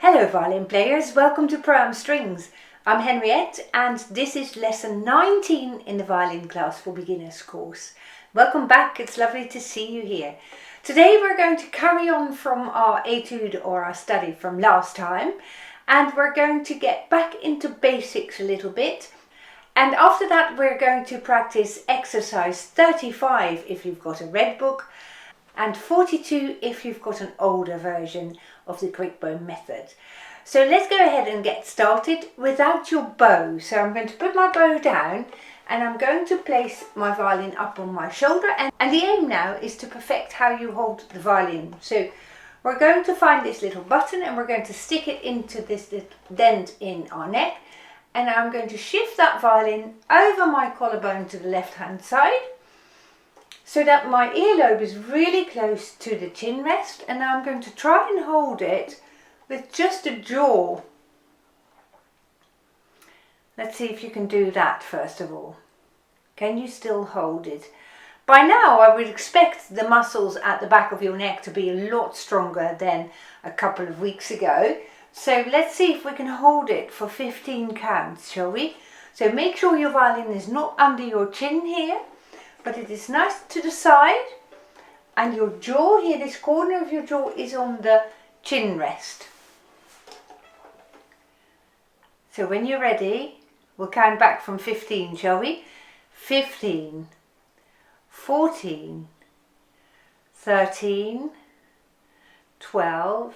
Hello violin players, welcome to Pro Strings. I'm Henriette and this is lesson 19 in the violin class for beginners course. Welcome back, it's lovely to see you here. Today we're going to carry on from our etude or our study from last time, and we're going to get back into basics a little bit. And after that we're going to practice exercise 35 if you've got a red book, and 42 if you've got an older version of the Crickboom method. So let's go ahead and get started without your bow. So I'm going to put my bow down and I'm going to place my violin up on my shoulder, and the aim now is to perfect how you hold the violin. So we're going to find this little button and we're going to stick it into this little dent in our neck, and I'm going to shift that violin over my collarbone to the left hand side, so that my earlobe is really close to the chin rest, and now I'm going to try and hold it with just a jaw. Let's see if you can do that first of all. Can you still hold it? By now I would expect the muscles at the back of your neck to be a lot stronger than a couple of weeks ago. So let's see if we can hold it for 15 counts, shall we? So make sure your violin is not under your chin here, but it is nice to the side, and your jaw here, this corner of your jaw is on the chin rest. So when you're ready, we'll count back from 15, shall we? 15, 14, 13, 12,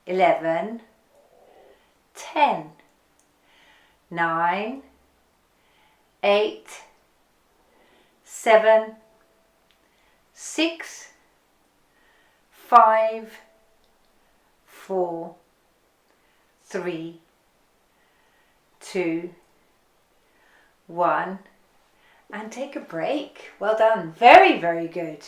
11, 10, 9, 8, 7, 6, 5, 4, 3, 2, 1, and take a break. Well done. Very, very good.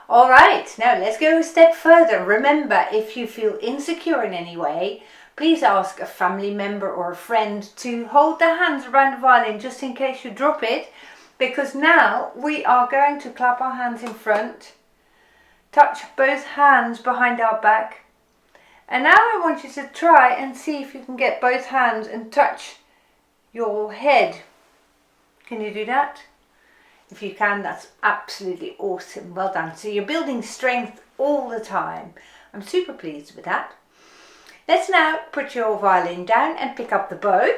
All right, now let's go a step further. Remember, if you feel insecure in any way, please ask a family member or a friend to hold their hands around the violin just in case you drop it. Because now we are going to clap our hands in front, touch both hands behind our back, and now I want you to try and see if you can get both hands and touch your head. Can you do that? If you can, that's absolutely awesome. Well done. So you're building strength all the time. I'm super pleased with that. Let's now put your violin down and pick up the bow.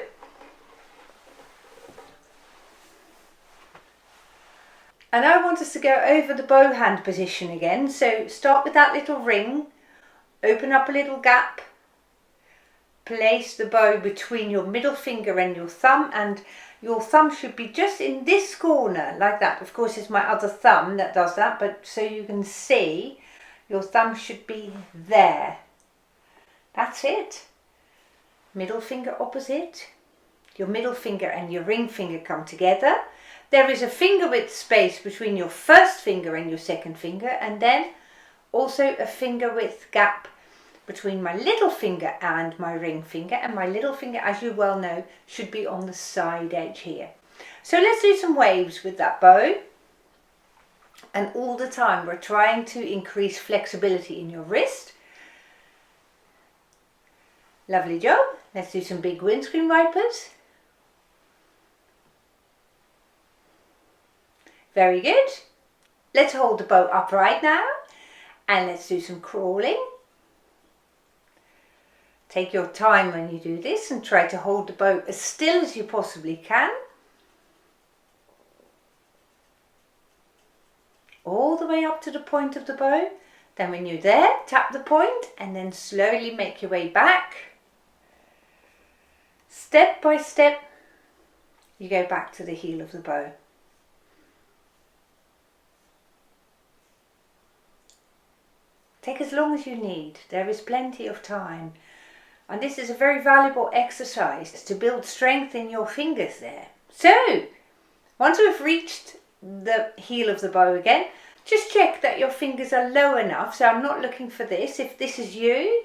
And I want us to go over the bow hand position again. So start with that little ring, open up a little gap, place the bow between your middle finger and your thumb, and your thumb should be just in this corner like that. Of course it's my other thumb that does that, but so you can see your thumb should be there. That's it. Middle finger opposite. Your middle finger and your ring finger come together. There is a finger width space between your first finger and your second finger, and then also a finger width gap between my little finger and my ring finger, and my little finger, as you well know, should be on the side edge here. So let's do some waves with that bow, and all the time we're trying to increase flexibility in your wrist. Lovely job. Let's do some big windscreen wipers. Very good. Let's hold the bow upright now, and let's do some crawling. Take your time when you do this and try to hold the bow as still as you possibly can. All the way up to the point of the bow. Then when you're there, tap the point and then slowly make your way back. Step by step, you go back to the heel of the bow. Take as long as you need. There is plenty of time. And this is a very valuable exercise to build strength in your fingers there. So, once we've reached the heel of the bow again, just check that your fingers are low enough. So I'm not looking for this. If this is you,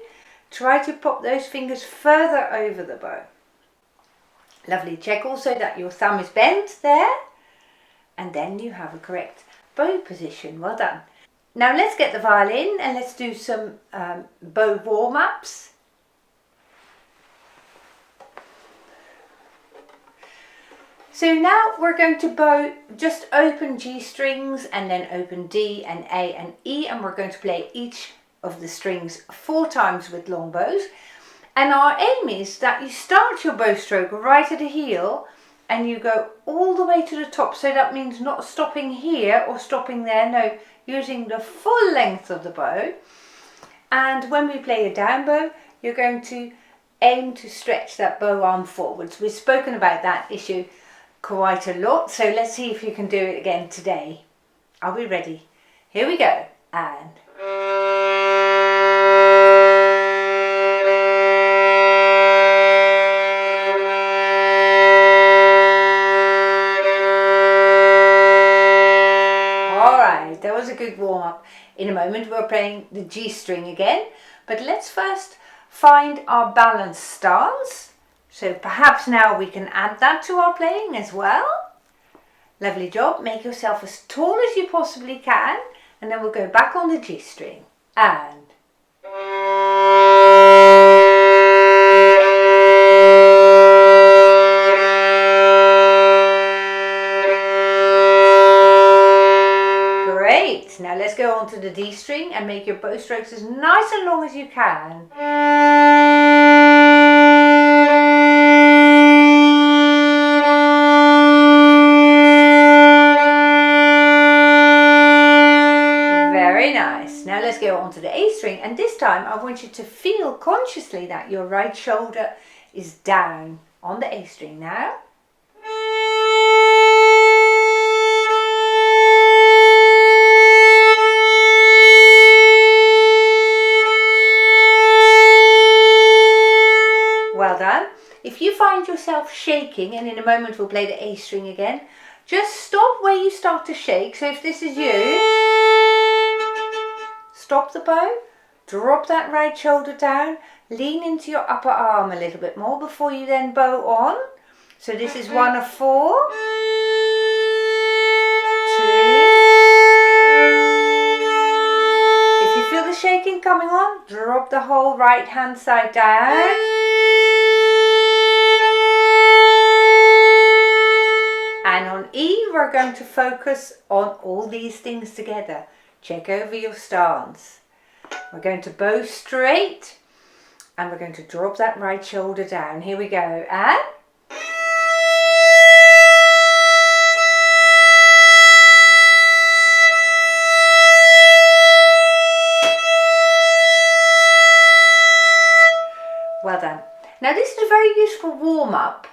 try to pop those fingers further over the bow. Lovely. Check also that your thumb is bent there. And then you have a correct bow position. Well done. Now let's get the violin and let's do some bow warm-ups. So now we're going to bow just open G strings and then open D and A and E, and we're going to play each of the strings 4 times with long bows. And our aim is that you start your bow stroke right at the heel and you go all the way to the top. So that means not stopping here or stopping there, no, using the full length of the bow. And when we play a down bow, you're going to aim to stretch that bow arm forwards. We've spoken about that issue quite a lot, so let's see if you can do it again today. Are we ready? Here we go. And alright, that was a good warm-up. In a moment we're playing the G string again, but let's first find our balance stance. So perhaps now we can add that to our playing as well. Lovely job. Make yourself as tall as you possibly can, and then we'll go back on the G string. And great. Now let's go on to the D string and make your bow strokes as nice and long as you can. Now let's go on to the A string, and this time I want you to feel consciously that your right shoulder is down on the A string now. Well done. If you find yourself shaking, and in a moment we'll play the A string again, just stop where you start to shake. So if this is you, stop the bow, drop that right shoulder down, lean into your upper arm a little bit more before you then bow on. So this is 1 of 4, 2, if you feel the shaking coming on, drop the whole right hand side down. And on E, we're going to focus on all these things together. Check over your stance. We're going to bow straight and we're going to drop that right shoulder down. Here we go. And well done. Now this is a very useful warm-up.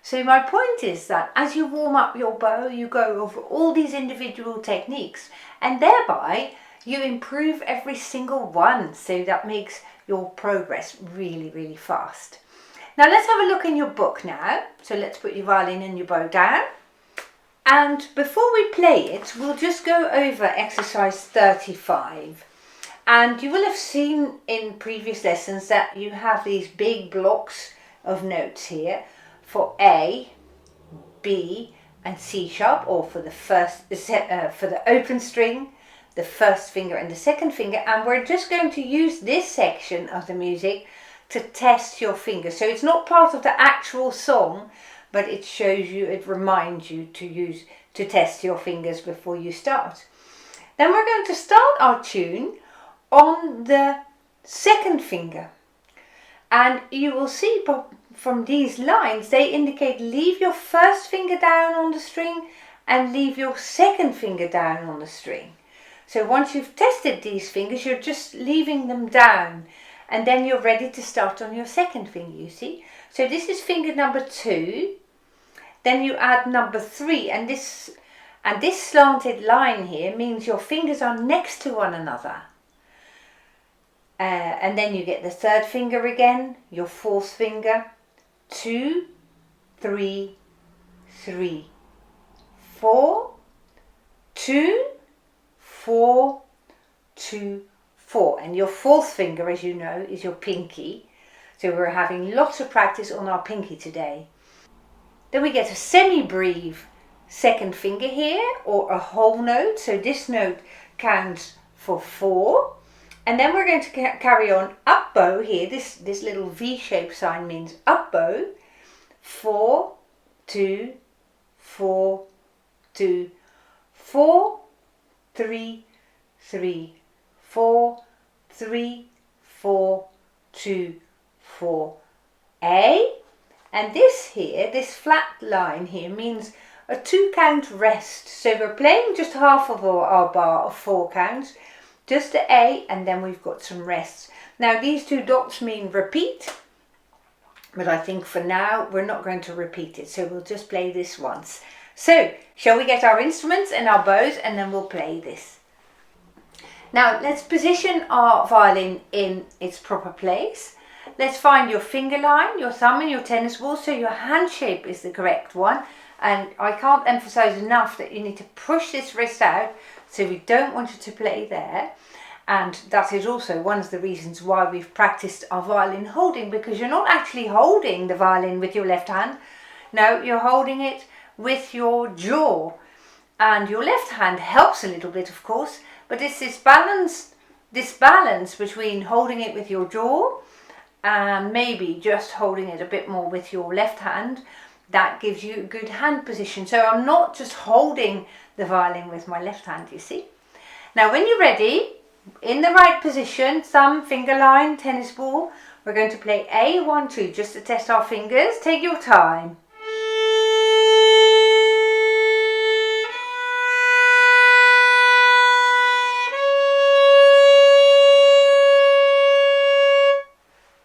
So my point is that as you warm up your bow, you go over all these individual techniques, and thereby you improve every single one. So that makes your progress really, really fast. Now let's have a look in your book now. So let's put your violin and your bow down. And before we play it, we'll just go over exercise 35. And you will have seen in previous lessons that you have these big blocks of notes here for A, B and C sharp, or for the for the open string, the first finger and the second finger, and we're just going to use this section of the music to test your fingers. So it's not part of the actual song, but it shows you, it reminds you to test your fingers before you start. Then we're going to start our tune on the second finger, and you will see from these lines, they indicate leave your first finger down on the string and leave your second finger down on the string. So once you've tested these fingers, you're just leaving them down, and then you're ready to start on your second finger, you see. So this is finger number 2, then you add number 3, and this slanted line here means your fingers are next to one another. And then you get the third finger again, your fourth finger, 2, 3, 3, 4, 2, 4, 2, 4. And your fourth finger, as you know, is your pinky. So we're having lots of practice on our pinky today. Then we get a semi-breve second finger here, or a whole note. So this note counts for 4. And then we're going to carry on up bow here. This little V-shaped sign means up bow. 4, 2, 4, 2, 4, 3, 3, 4, 3, 4, 2, 4, A. And this here, this flat line here, means a 2 count rest. So we're playing just half of our bar of 4 counts, just the A, and then we've got some rests. Now these 2 dots mean repeat, but I think for now we're not going to repeat it, so we'll just play this once. So shall we get our instruments and our bows, and then we'll play this. Now let's position our violin in its proper place. Let's find your finger line, your thumb and your tennis ball, so your hand shape is the correct one. And I can't emphasize enough that you need to push this wrist out, so we don't want you to play there. And that is also one of the reasons why we've practiced our violin holding, because you're not actually holding the violin with your left hand. No, you're holding it with your jaw. And your left hand helps a little bit, of course, but it's this balance between holding it with your jaw and maybe just holding it a bit more with your left hand that gives you a good hand position. So I'm not just holding the violin with my left hand, you see. Now when you're ready, in the right position, thumb, finger line, tennis ball, we're going to play A, 1, 2, just to test our fingers. Take your time.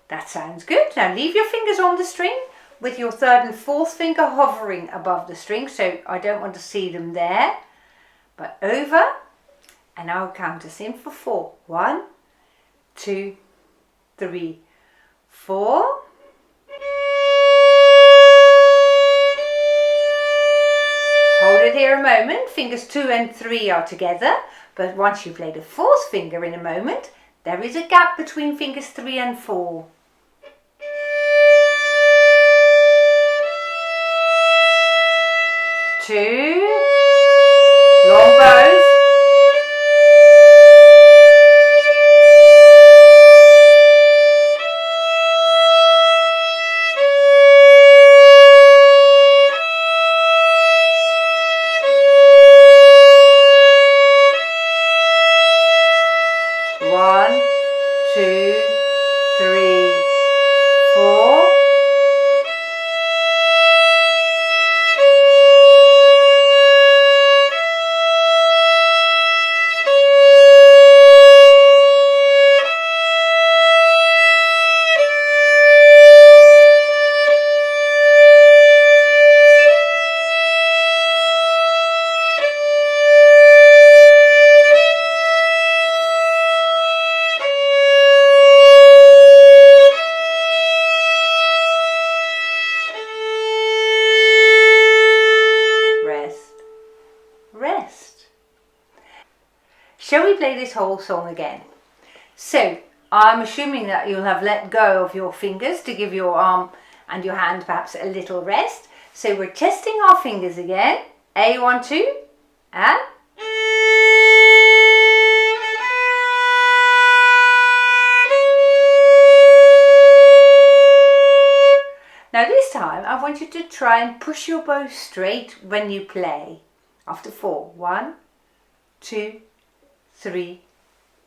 That sounds good. Now leave your fingers on the string with your 3rd and 4th finger hovering above the string, so I don't want to see them there, but over. And I'll count us in for 4. 1, 2, 3, 4. Hold it here a moment. Fingers 2 and 3 are together, but once you play the 4th finger in a moment, there is a gap between fingers 3 and 4. Two long bows. Shall we play this whole song again? So, I'm assuming that you'll have let go of your fingers to give your arm and your hand perhaps a little rest. So we're testing our fingers again. A, 1, 2, and... Now this time I want you to try and push your bow straight when you play. After 4. 1, 2, 3,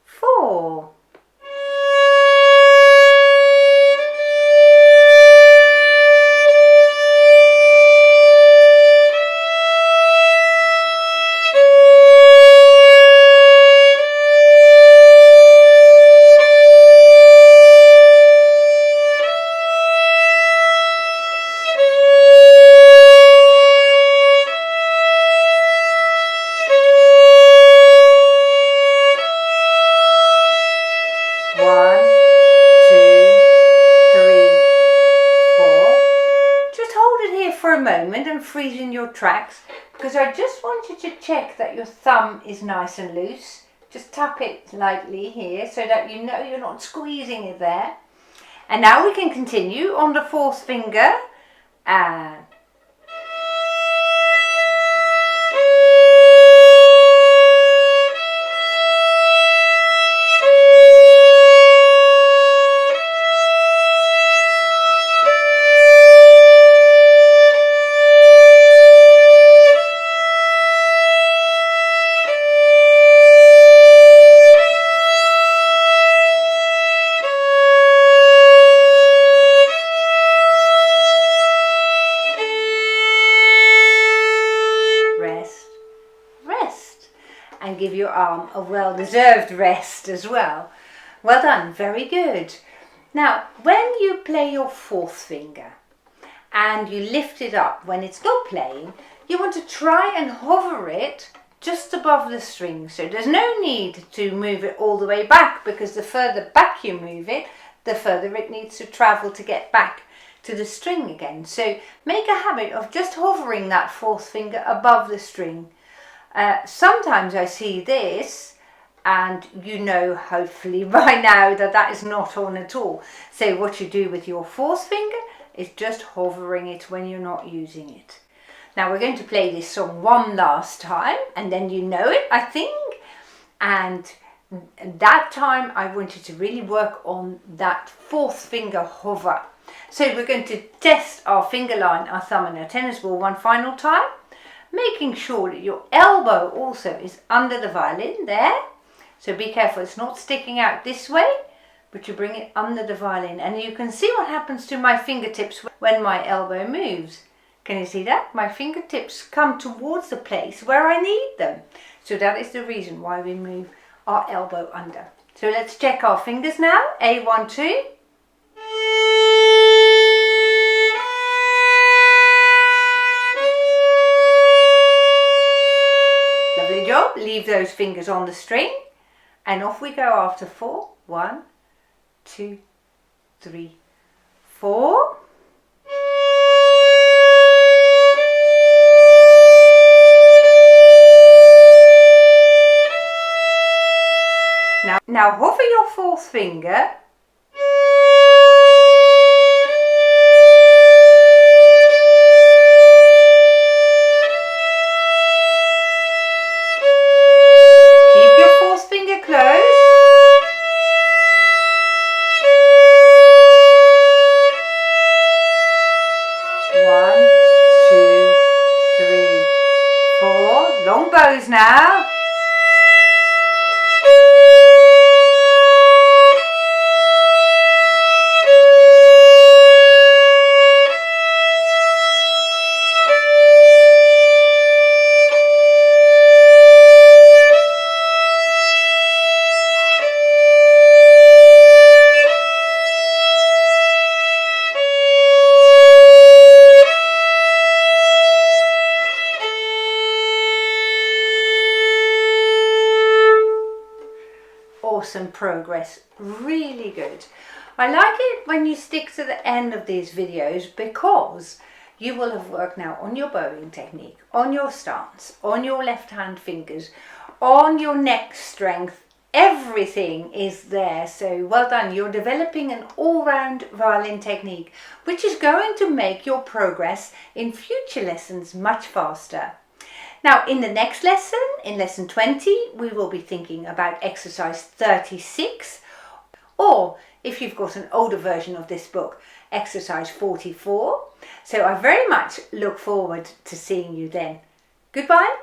4. Moment and freezing your tracks, because I just want you to check that your thumb is nice and loose. Just tap it lightly here so that you know you're not squeezing it there. And now we can continue on the 4th finger and your arm a well-deserved rest as well. Well done, very good. Now, when you play your fourth finger and you lift it up when it's not playing, you want to try and hover it just above the string. So there's no need to move it all the way back, because the further back you move it, the further it needs to travel to get back to the string again. So make a habit of just hovering that fourth finger above the string. Sometimes I see this, and you know hopefully by now that that is not on at all. So what you do with your fourth finger is just hovering it when you're not using it. Now we're going to play this song one last time, and then you know it, I think. And that time I want you to really work on that fourth finger hover. So we're going to test our finger line, our thumb and our tennis ball one final time, making sure that your elbow also is under the violin there. So be careful, it's not sticking out this way, but you bring it under the violin. And you can see what happens to my fingertips when my elbow moves. Can you see that? My fingertips come towards the place where I need them. So that is the reason why we move our elbow under. So let's check our fingers now. A1, 2. Lovely job. Leave those fingers on the string. And off we go after 4. 1, 2, 3, 4. Now hover your fourth finger . Keep your fourth finger closed . One, 2, 3, 4. Long bows now . Awesome progress, really good. I like it when you stick to the end of these videos, because you will have worked now on your bowing technique, on your stance, on your left hand fingers, on your neck strength. Everything is there. So well done. You're developing an all-round violin technique, which is going to make your progress in future lessons much faster. Now, in the next lesson, in lesson 20, we will be thinking about exercise 36, or if you've got an older version of this book, exercise 44. So I very much look forward to seeing you then. Goodbye.